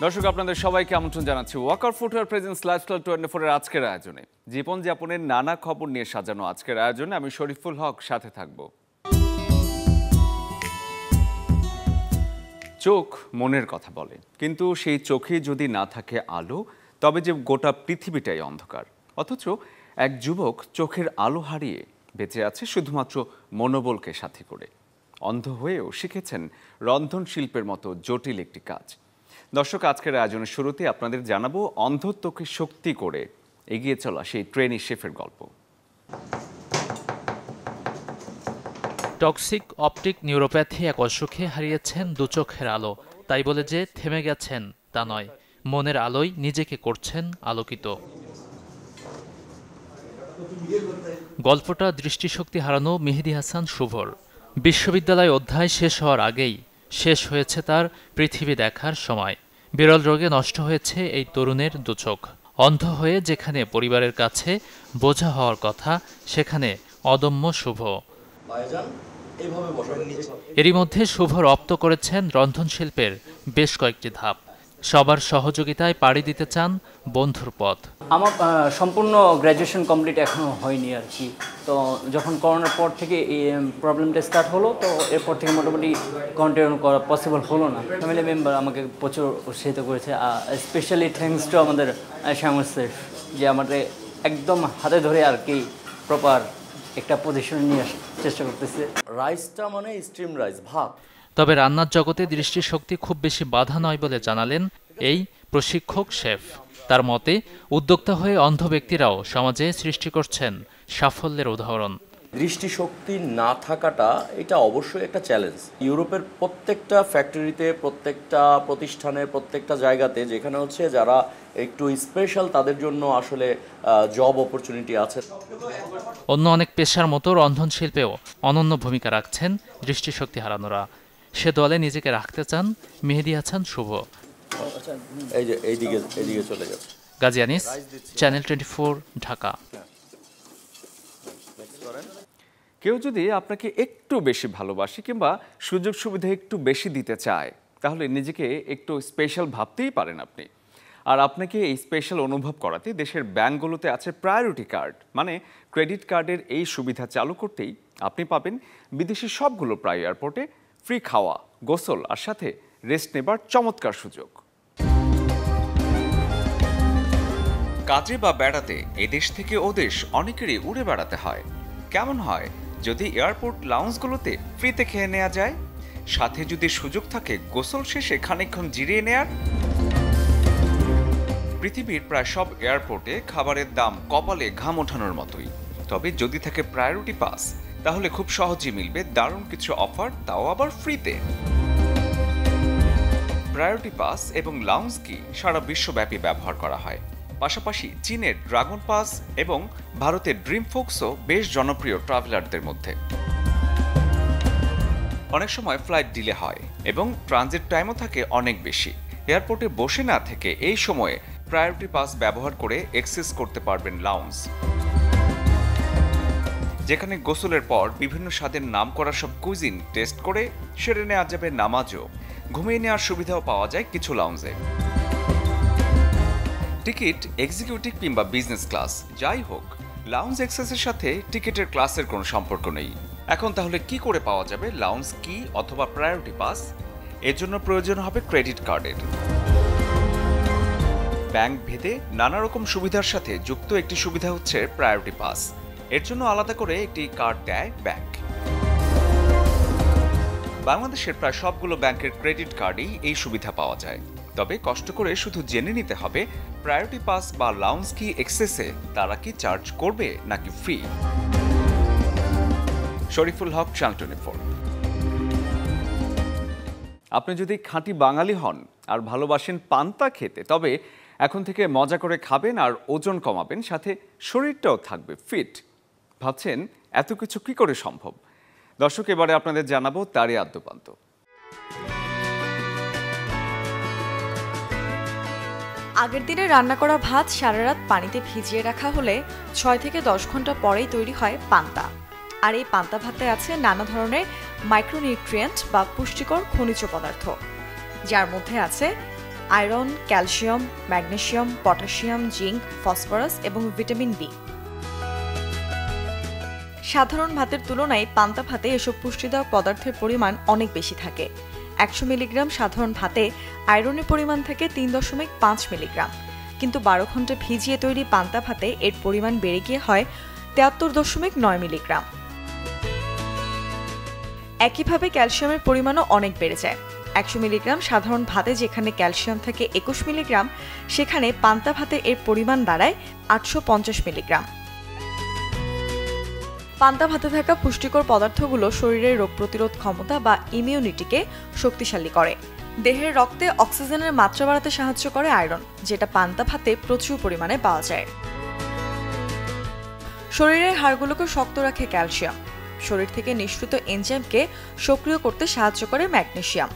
দর্শক আপনাদের সবাইকে আমন্ত্রণ জানাচ্ছি ওয়াকার ফুটওয়্যার প্রেজেন্স লাইফস্টাইল 24 এর আজকের আয়োজনে। জীবনযাপনের নানা খবর নিয়ে সাজানো আজকের আয়োজনে আমি শরীফুল হক সাথে থাকব। চোখ মনের কথা বলে, কিন্তু সেই চোখে যদি না থাকে আলো, তবে যে গোটা পৃথিবীটাই অন্ধকার। অথচ এক যুবক চোখের আলো হারিয়ে বেঁচে আছে শুধুমাত্র মনোবলকে সাথী করে। অন্ধ হয়েও শিখেছেন রন্ধন শিল্পের মতো জটিল একটি কাজ। দর্শক, আজকের আয়োজনের শুরুতে আপনাদের জানাবো অন্ধত্বকে শক্তি করে এগিয়ে চলা সেই ট্রেনি শেফের গল্প। টক্সিক অপটিক নিউরোপ্যাথি এক অসুখে হারিয়েছেন দু চোখের আলো। তাই বলে যে থেমে গেছেন তা নয়, মনের আলোয় নিজেকে করছেন আলোকিত। গল্পটা দৃষ্টিশক্তি হারানো মেহেদী হাসান শুভর। বিশ্ববিদ্যালয় অধ্যায় শেষ হওয়ার আগেই শেষ হয়েছে তার পৃথিবী দেখার সময়। বিরল রোগে নষ্ট হয়েছে এই তরুণের দুচোখ। অন্ধ হয়ে যেখানে পরিবারের কাছে বোঝা হওয়ার কথা, সেখানে অদম্য শুভ। এরই মধ্যে শুভ রপ্ত করেছেন রন্ধনশিল্পের বেশ কয়েকটি ধাপ। সবার সহযোগিতায় পাড়ি দিতে চান বন্ধুর পথ। আমার সম্পূর্ণ গ্র্যাজুয়েশন কমপ্লিট এখনও হয়নি আর কি। তো যখন করোনার পর থেকে এই প্রবলেমটা স্টার্ট হলো, তো এরপর থেকে মোটামুটি কন্টিনিউ করা পসিবল হলো না। ফ্যামিলি মেম্বার আমাকে প্রচুর উৎসাহিত করেছে, স্পেশালি থ্যাঙ্কস টু আমাদের শ্যামল শেফ, যে আমাদের একদম হাতে ধরে আর কি প্রপার একটা পজিশনে নিয়ে আসার চেষ্টা করতেছে। রাইসটা মানে স্টিম রাইস, ভাত। তবে রান্নার জগতে দৃষ্টিশক্তি খুব বেশি বাধা নয় বলে জানালেন এই প্রশিক্ষক শেফ। তার মতে উদ্যোক্তা হয়ে অন্ধ ব্যক্তিরাও সমাজে সৃষ্টি করছেন সাফল্যের উদাহরণ। দৃষ্টিশক্তি না থাকাটা এটা অবশ্যই একটা চ্যালেঞ্জ। ইউরোপের প্রত্যেকটা ফ্যাক্টরিতে, প্রত্যেকটা প্রতিষ্ঠানে, প্রত্যেকটা জায়গাতে যেখানে হচ্ছে যারা একটু স্পেশাল, তাদের জন্য আসলে জব অপরচুনিটি আছে। অন্য অনেক পেশার মতো রন্ধনশিল্পেও অনন্য ভূমিকা রাখছেন দৃষ্টিশক্তি হারানোরা। সে দলে নিজেকে রাখতে চান মেহেদী হাসান শুভ। এই যে এইদিকে চলে গেছে। গাজী আনিস, চ্যানেল 24, ঢাকা। কেউ যদি আপনাকে একটু বেশি ভালোবাসে কিংবা সুযোগ সুবিধা একটু বেশি দিতে চায়, তাহলে নিজেকে একটু স্পেশাল ভাবতেই পারেন আপনি। আর আপনাকে এই স্পেশাল অনুভব করাতে দেশের ব্যাংকগুলোতে আছে প্রায়োরিটি কার্ড, মানে ক্রেডিট কার্ডের এই সুবিধা চালু করতেই আপনি পাবেন বিদেশি সবগুলো প্রায় এয়ারপোর্টে ফ্রি খাওয়া, গোসল আর সাথে রেস্ট নেবার চমৎকার সুযোগ। কাজে বা বেড়াতে এদেশ থেকে ওদেশ অনেকেরই উড়ে বেড়াতে হয়। কেমন হয় যদি এয়ারপোর্ট লাউঞ্জগুলোতে ফ্রিতে খেয়ে নেওয়া যায়, সাথে যদি সুযোগ থাকে গোসল শেষে খানিকক্ষণ জিরিয়ে নেয়ার। পৃথিবীর প্রায় সব এয়ারপোর্টে খাবারের দাম কপালে ঘাম ওঠানোর মতোই। তবে যদি থাকে প্রায়োরিটি পাস, তাহলে খুব সহজেই মিলবে দারুণ কিছু অফার, তাও আবার ফ্রিতে। প্রায়োরিটি পাস এবং লাউঞ্জ কি সারা বিশ্বব্যাপী ব্যবহার করা হয়। পাশাপাশি চীনের ড্রাগন পাস এবং ভারতের ড্রিম ফোক্সও বেশ জনপ্রিয় ট্রাভেলারদের মধ্যে। অনেক সময় ফ্লাইট ডিলে হয় এবং ট্রানজিট টাইমও থাকে অনেক বেশি। এয়ারপোর্টে বসে না থেকে এই সময়ে প্রায়োরিটি পাস ব্যবহার করে অ্যাক্সেস করতে পারবেন লাউঞ্জ, যেখানে গোসলের পর বিভিন্ন স্বাদের নাম করা সব কুইজিন টেস্ট করে সেরে নেওয়া যাবে নামাজও। ঘুমিয়ে নেওয়ার সুবিধাও পাওয়া যায় কিছু লাউঞ্জে। টিকিট এক্সিকিউটিভ কিংবা বিজনেস ক্লাস যাই হোক, লাউঞ্জ অ্যাক্সেসের সাথে টিকিটের ক্লাসের কোনো সম্পর্ক নেই। এখন তাহলে কি করে পাওয়া যাবে লাউঞ্জ কি অথবা প্রায়োরিটি পাস? এর জন্য প্রয়োজন হবে ক্রেডিট কার্ডের। ব্যাংক ভেদে নানা রকম সুবিধার সাথে যুক্ত একটি সুবিধা হচ্ছে প্রায়োরিটি পাস। এর জন্য আলাদা করে একটি কার্ড দেয় ব্যাংক। বাংলাদেশের প্রায় সবগুলো ব্যাংকের ক্রেডিট কার্ডেই এই সুবিধা পাওয়া যায়। তবে কষ্ট করে শুধু জেনে নিতে হবে প্রায়োরিটি পাস বা লাউঞ্জ কি এক্সেসে তারা কি চার্জ করবে নাকি ফ্রি। শরীফুল হক, চ্যানেল 24। আপনি যদি খাঁটি বাঙালি হন আর ভালোবাসেন পান্তা খেতে, তবে এখন থেকে মজা করে খাবেন আর ওজন কমাবেন, সাথে শরীরটাও থাকবে ফিট। ভাবছেন এত কিছু কি করে সম্ভব? দর্শক, এবারে আপনাদের জানাবো তারই আদ্যপান্ত। আগের দিনে রান্না করা ভাত সারা রাত পানিতে ভিজিয়ে রাখা হলে 6 থেকে 10 ঘন্টা পরেই তৈরি হয় পান্তা। আর এই পান্তা ভাতে আছে নানা ধরনের মাইক্রোনিউট্রিয়েন্ট বা পুষ্টিকর খনিজ পদার্থ, যার মধ্যে আছে iron, calcium, magnesium, potassium, zinc, phosphorus এবং ভিটামিন বি। সাধারণ ভাতের তুলনায় পান্তা ভাতে এসব পুষ্টিদায়ক পদার্থের পরিমাণ অনেক বেশি থাকে। 100 মিলিগ্রাম সাধারণ ভাতে আয়রনের পরিমাণ থাকে 3.5 মিলিগ্রাম, কিন্তু 12 ঘন্টা ভিজিয়ে তৈরি পান্তা ভাতে এর পরিমাণ বেড়ে গিয়ে হয় 73.9 মিলিগ্রাম। একইভাবে ক্যালসিয়ামের পরিমাণও অনেক বেড়ে যায়। 100 মিলিগ্রাম সাধারণ ভাতে যেখানে ক্যালসিয়াম থাকে 21 মিলিগ্রাম, সেখানে পান্তা ভাতে এর পরিমাণ দাঁড়ায় 850 মিলিগ্রাম। পান্তা ভাতে থাকা পুষ্টিকর পদার্থগুলো শরীরের রোগ প্রতিরোধ ক্ষমতা বা ইমিউনিটিকে শক্তিশালী করে। দেহের রক্তে অক্সিজেনের মাত্রা বাড়াতে সাহায্য করে আয়রন, যেটা পান্তা ভাতে প্রচুর পরিমাণে পাওয়া যায়। শরীরের হাড়গুলোকে শক্ত রাখে ক্যালসিয়াম। শরীর থেকে নিঃসৃত এনজাইমকে সক্রিয় করতে সাহায্য করে ম্যাগনেসিয়াম।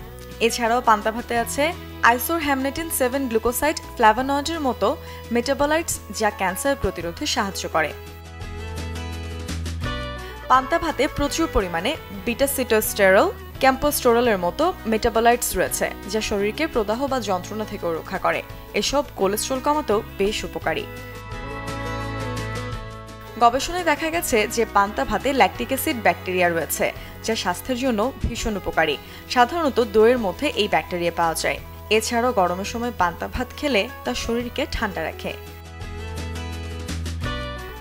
এছাড়াও পান্তা ভাতে আছে আইসোহ্যামনেটিন 7 গ্লুকোসাইড ফ্ল্যাভোনয়েডের মতো মেটাবলাইটস, যা ক্যান্সার প্রতিরোধে সাহায্য করে। পান্তা ভাতে প্রচুর পরিমাণে বিটা-সিটোস্টেরল, ক্যাম্পোস্টোরলের মতো মেটাবলাইটস রয়েছে, যা শরীরকে প্রদাহ বা যন্ত্রণা থেকে রক্ষা করে। এসব কোলেস্ট্রল কমাতেও বেশ উপকারী। গবেষণায় দেখা গেছে যে পান্তা ভাতে ল্যাকটিক অ্যাসিড ব্যাকটেরিয়া রয়েছে, যা স্বাস্থ্যের জন্য ভীষণ উপকারী। সাধারণত দইয়ের মধ্যে এই ব্যাকটেরিয়া পাওয়া যায়। এছাড়াও গরমের সময় পান্তা ভাত খেলে তা শরীরকে ঠান্ডা রাখে।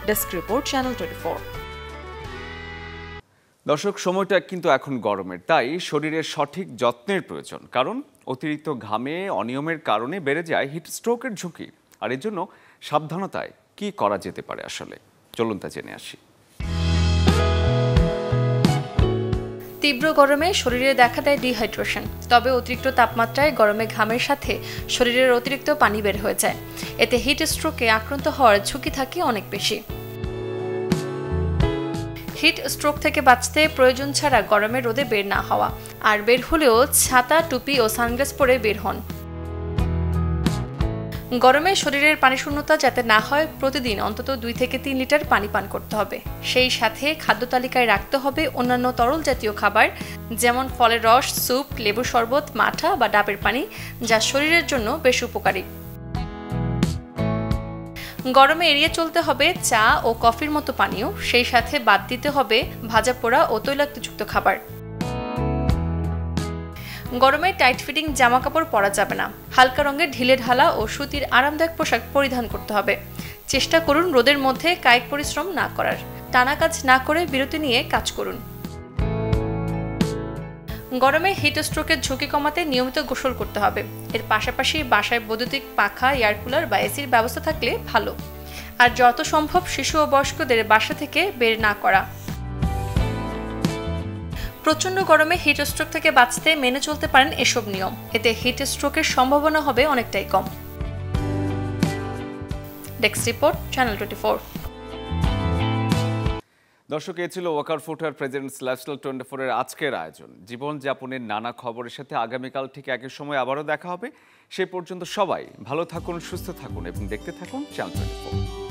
Desk report, channel 24। দর্শক, সময়টা কিন্তু এখন গরমের, তাই শরীরের সঠিক যত্নের প্রয়োজন। কারণ অতিরিক্ত ঘামে অনিয়মের কারণে বেড়ে যায় হিট স্ট্রোকের ঝুঁকি। আর এর জন্য সাবধানতায় কি করা যেতে পারে আসলে, চলুন তা জেনে আসি। তীব্র গরমে শরীরে দেখা দেয় ডিহাইড্রেশন। তবে অতিরিক্ত তাপমাত্রায় গরমে ঘামের সাথে শরীরের অতিরিক্ত পানি বের হয়ে যায়। এতে হিট স্ট্রোকে আক্রান্ত হওয়ার ঝুঁকি থাকে অনেক বেশি। হিট স্ট্রোক থেকে বাঁচতে প্রয়োজন ছাড়া গরমে রোদে বের না হওয়া, আর বের হলেও ছাতা, টুপি ও সানগ্লাস পরে বের হন। গরমে শরীরের পানি শূন্যতা যাতে না হয়, প্রতিদিন অন্তত 2 থেকে 3 লিটার পানি পান করতে হবে। সেই সাথে খাদ্য তালিকায় রাখতে হবে অন্যান্য তরল জাতীয় খাবার, যেমন ফলের রস, স্যুপ, লেবুর শরবত, মাঠা বা ডাবের পানি, যা শরীরের জন্য বেশ উপকারী। গরমে এড়িয়ে চলতে হবে চা ও কফির মতো পানীয়। সেই সাথে বাদ দিতে হবে ভাজা পোড়া ও তৈলাক্তযুক্ত খাবার। গরমে টাইট ফিটিং জামা কাপড় পরা যাবে না। হালকা রঙের ঢিলে ঢালা ও সুতির আরামদায়ক পোশাক পরিধান করতে হবে। চেষ্টা করুন রোদের মধ্যে কায়িক পরিশ্রম না করার। টানা কাজ না করে বিরতি নিয়ে কাজ করুন। গরমে হিট স্ট্রোকের ঝুঁকি কমাতে নিয়মিত গোসল করতে হবে। এর পাশাপাশি বাসায় বৈদ্যুতিক পাখা, এয়ার কুলার বা এসির ব্যবস্থা থাকলে ভালো। আর যত সম্ভব শিশু ও বয়স্কদের বাসা থেকে বের না করা। প্রচণ্ড গরমে হিট স্ট্রোক থেকে বাঁচতে মেনে চলতে পারেন এসব নিয়ম। এতে হিট স্ট্রোকের সম্ভাবনা হবে অনেকটাই কম। Desk report, channel 24। দর্শক, এ ছিল ওয়াকার ফুটার প্রেজেন্টস লাইফস্টাইল 24-এর আজকের আয়োজন। জীবনযাপনের নানা খবরের সাথে আগামীকাল ঠিক একই সময় আবারও দেখা হবে। সে পর্যন্ত সবাই ভালো থাকুন, সুস্থ থাকুন এবং দেখতে থাকুন চ্যানেল 24।